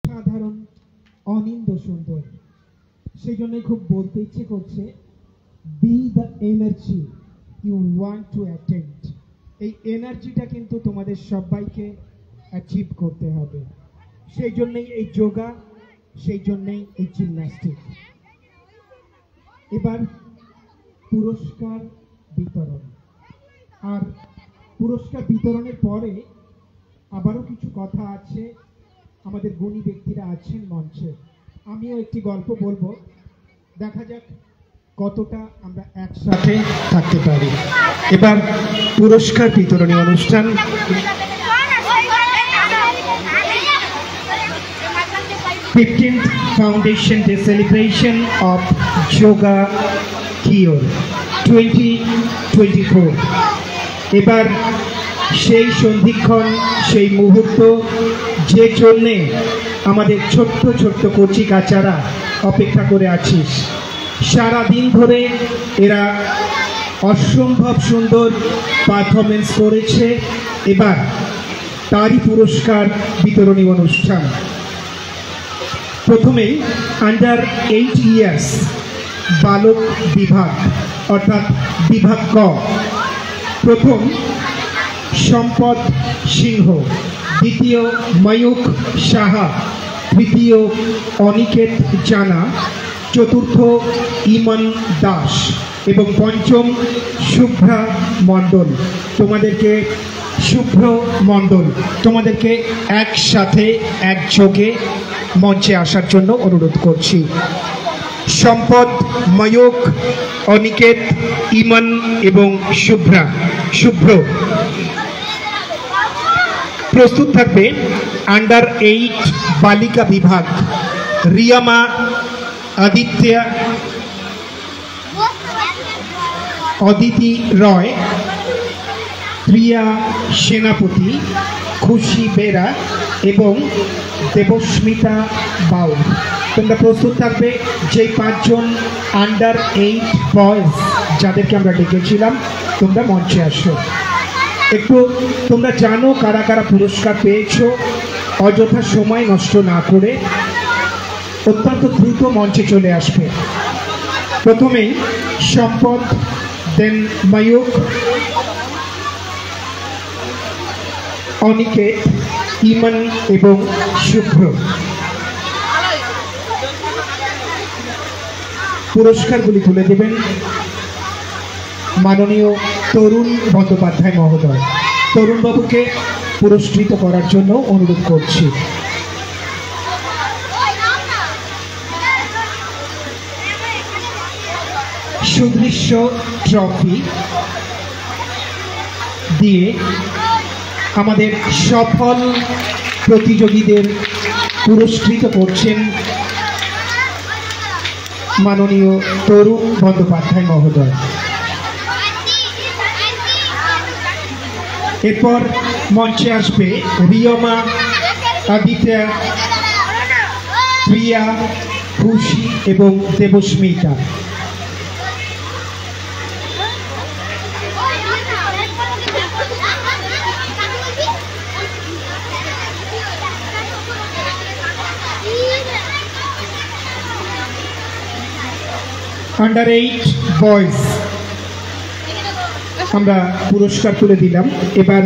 সাধারণ অনিন্দ সুন্দর, সেই জন্যই খুব বলতে ইচ্ছে করছে, be the energy you want to attend. এই এনার্জিটা কিন্তু তোমাদের সবাইকে অ্যাচিভ করতে হবে। সেই জন্যই এই যোগা, সেই জন্যই এই জিমন্যাস্টিক। এবার পুরস্কার বিতরণ, আর পুরস্কার বিতরণের পরে আবারও কিছু কথা আছে। আমাদের গুণী ব্যক্তিরা আছেন মঞ্চে, আমিও একটি গল্প বলবো, দেখা যাক কতটা আমরা একসাথে থাকতে পারি। এবার পুরস্কার বিতরণী অনুষ্ঠান। 15th Foundation Day celebration of Yoga Cure 2024। এবার সেই সন্ধিক্ষণ, সেই মুহূর্ত, যে জন্যে আমাদের ছোট্ট ছোট্ট কচি কাচারা অপেক্ষা করে আছিস। সারাদিন ধরে এরা অসম্ভব সুন্দর পারফরমেন্স করেছে। এবার তারই পুরস্কার বিতরণী অনুষ্ঠান। প্রথমেই আন্ডার 8 ইয়ার্স বালক বিভাগ, অর্থাৎ বিভাগ ক। প্রথম সম্পদ সিংহ, দ্বিতীয় ময়ূখ সাহা, তৃতীয় অনিকেত জানা, চতুর্থ ইমন দাস এবং পঞ্চম শুভ্রা মণ্ডল। শুভ্র মণ্ডল, তোমাদেরকে একসাথে একযোগে মঞ্চে আসার জন্য অনুরোধ করছি। সম্পদ, ময়ূখ, অনিকেত, ইমন এবং শুভ্র। প্রস্তুত থাকবে আন্ডার 8 বালিকা বিভাগ, রিয়ামা আদিত্যা, অদিতি রয়, প্রিয়া সেনাপতি, খুশি বেরা এবং দেবস্মিতা বাউল। তোমরা প্রস্তুত থাকবে। যেই 5 জন আন্ডার 8 বয়েজ যাদেরকে আমরা ডেকেছিলাম, তোমরা মঞ্চে আসো। একটু তোমরা জানো কারা কারা পুরস্কার পেয়েছো, অযথা সময় নষ্ট না করে অত্যন্ত দ্রুত মঞ্চে চলে আসবে। প্রথমেই সম্পদ, দেন ময়ূখ, অনিকেত, ইমন এবং শুভ্র। পুরস্কারগুলি তুলে দেবেন মাননীয় তরুণ বন্দ্যোপাধ্যায় মহোদয়। তরুণবাবুকে পুরস্কৃত করার জন্য অনুরোধ করছি। সুদৃশ্য ট্রফি দিয়ে আমাদের সফল প্রতিযোগীদের পুরস্কৃত করছেন মাননীয় তরুণ বন্দ্যোপাধ্যায় মহোদয়। এরপর মঞ্চে আসবে রিয়ামা আদিত্যা, প্রিয়া, খুশি এবং দেবস্মিতা। আন্ডার 8 বয়েজ আমরা পুরস্কার তুলে দিলাম। এবার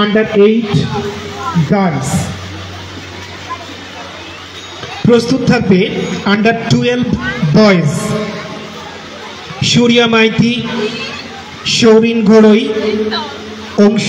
আন্ডার 8 গার্লস। প্রস্তুত থাকবে আন্ডার 12 বয়েজ, সূর্যা মাইতি, সৌরিন ঘড়ই, অংশ